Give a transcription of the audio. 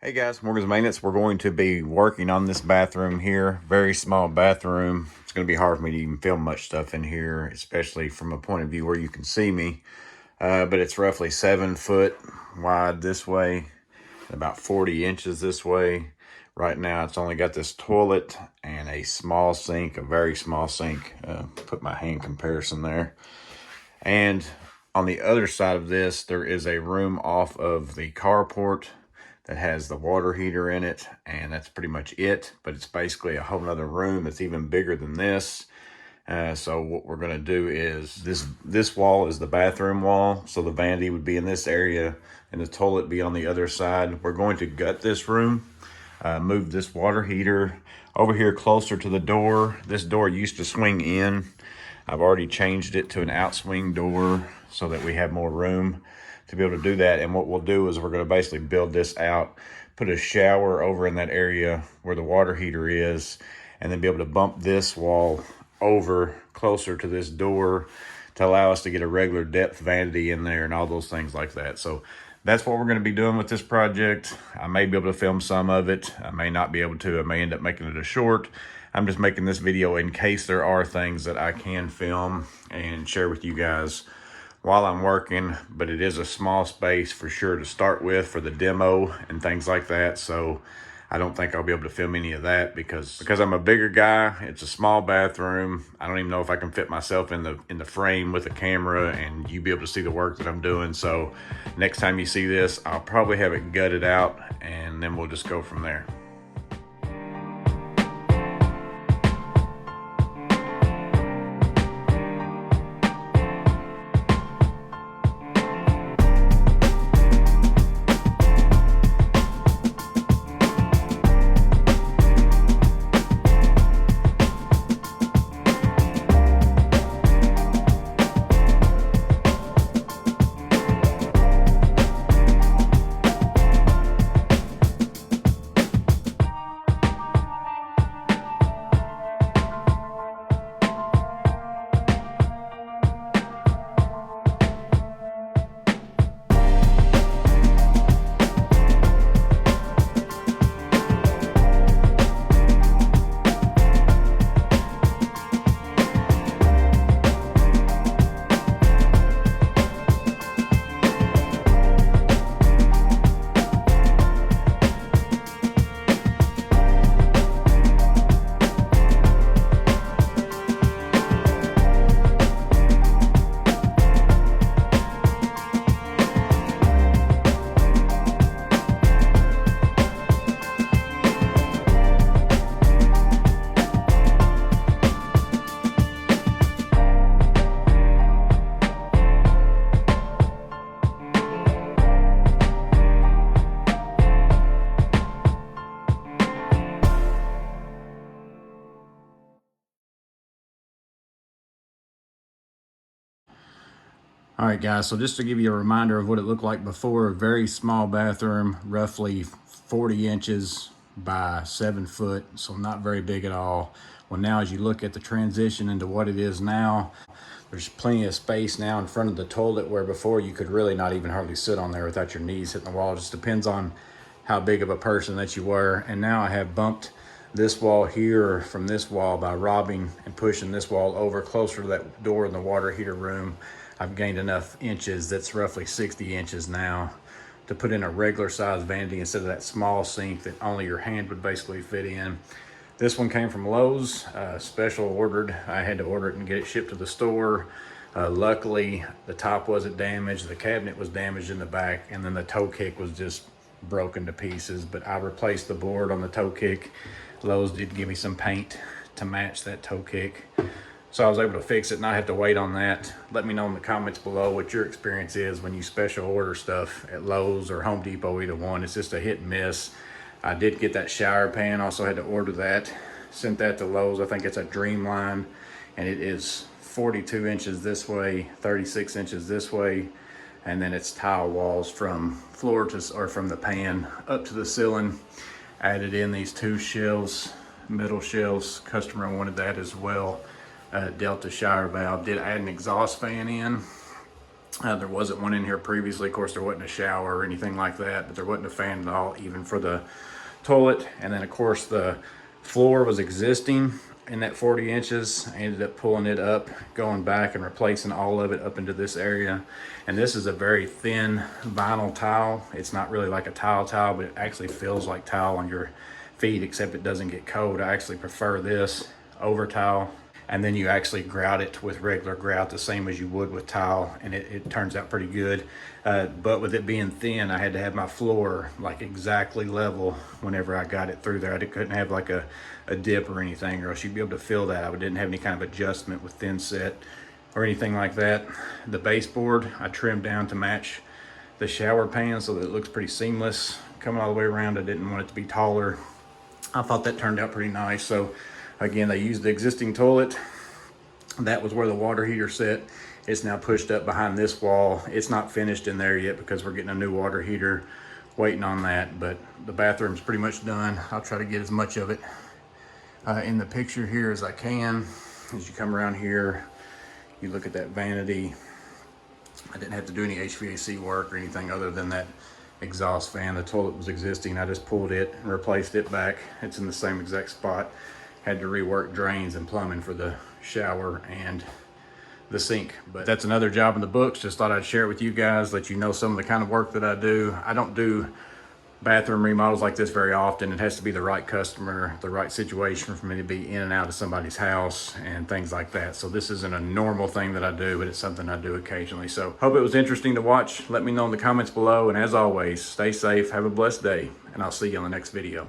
Hey guys, Morgan's Maintenance. We're going to be working on this bathroom here. Very small bathroom. It's going to be hard for me to even film much stuff in here, especially from a point of view where you can see me. But it's roughly 7 foot wide this way, and about 40 inches this way. Right now, it's only got this toilet and a small sink, a very small sink. Put my hand comparison there. And on the other side of this, there is a room off of the carport that has the water heater in it, and that's pretty much it. But it's basically a whole nother room that's even bigger than this. So what we're going to do is this wall is the bathroom wall, so the vanity would be in this area and the toilet be on the other side. We're going to gut this room, move this water heater over here closer to the door. This door used to swing in. I've already changed it to an outswing door so that we have more room to be able to do that. And what we'll do is we're going to basically build this out, put a shower over in that area where the water heater is, and then be able to bump this wall over closer to this door to allow us to get a regular depth vanity in there and all those things like that. So that's what we're going to be doing with this project. I may be able to film some of it. I may not be able to. I may end up making it a short. I'm just making this video in case there are things that I can film and share with you guys while I'm working, but it is a small space for sure to start with for the demo and things like that. So I don't think I'll be able to film any of that because I'm a bigger guy. It's a small bathroom. I don't even know if I can fit myself in the frame with a camera and you be able to see the work that I'm doing. So next time you see this, I'll probably have it gutted out and then we'll just go from there. All right, guys, so just to give you a reminder of what it looked like before, a very small bathroom, roughly 40 inches by 7 foot, so not very big at all. Well, now as you look at the transition into what it is now, there's plenty of space now in front of the toilet where before you could really not even hardly sit on there without your knees hitting the wall. It just depends on how big of a person that you were. And now I have bumped this wall here from this wall by robbing and pushing this wall over closer to that door in the water heater room. I've gained enough inches, that's roughly 60 inches now, to put in a regular size vanity instead of that small sink that only your hand would basically fit in. This one came from Lowe's, special ordered. I had to order it and get it shipped to the store. Luckily, the top wasn't damaged, the cabinet was damaged in the back, and then the toe kick was just broken to pieces, but I replaced the board on the toe kick. Lowe's did give me some paint to match that toe kick. So I was able to fix it, not have to wait on that. Let me know in the comments below what your experience is when you special order stuff at Lowe's or Home Depot, either one. It's just a hit and miss. I did get that shower pan, also had to order that. Sent that to Lowe's, I think it's a Dreamline, and it is 42 inches this way, 36 inches this way, and then it's tile walls from floor to, or from the pan up to the ceiling. Added in these 2 shelves, middle shelves. Customer wanted that as well. Delta shower valve. Did add an exhaust fan in. There wasn't one in here previously. Of course, there wasn't a shower or anything like that, but there wasn't a fan at all, even for the toilet. And then of course the floor was existing in that 40 inches. I ended up pulling it up, going back and replacing all of it up into this area. And this is a very thin vinyl tile. It's not really like a tile, but it actually feels like tile on your feet, except it doesn't get cold. I actually prefer this over tile. And then you actually grout it with regular grout, the same as you would with tile, and it turns out pretty good. But with it being thin, I had to have my floor like exactly level whenever I got it through there. I couldn't have like a dip or anything, or else you'd be able to feel that. I didn't have any kind of adjustment with thin set or anything like that. The baseboard I trimmed down to match the shower pan so that it looks pretty seamless coming all the way around. I didn't want it to be taller. I thought that turned out pretty nice. So again, they used the existing toilet. That was where the water heater set. It's now pushed up behind this wall. It's not finished in there yet because we're getting a new water heater, waiting on that. But the bathroom's pretty much done. I'll try to get as much of it in the picture here as I can. As you come around here, you look at that vanity. I didn't have to do any HVAC work or anything other than that exhaust fan. The toilet was existing. I just pulled it and replaced it back. It's in the same exact spot. Had to rework drains and plumbing for the shower and the sink. But that's another job in the books. Just thought I'd share it with you guys, let you know some of the kind of work that I do. I don't do bathroom remodels like this very often. It has to be the right customer, the right situation for me to be in and out of somebody's house and things like that. So this isn't a normal thing that I do, but it's something I do occasionally. So hope it was interesting to watch. Let me know in the comments below. And as always, stay safe, have a blessed day, and I'll see you on the next video.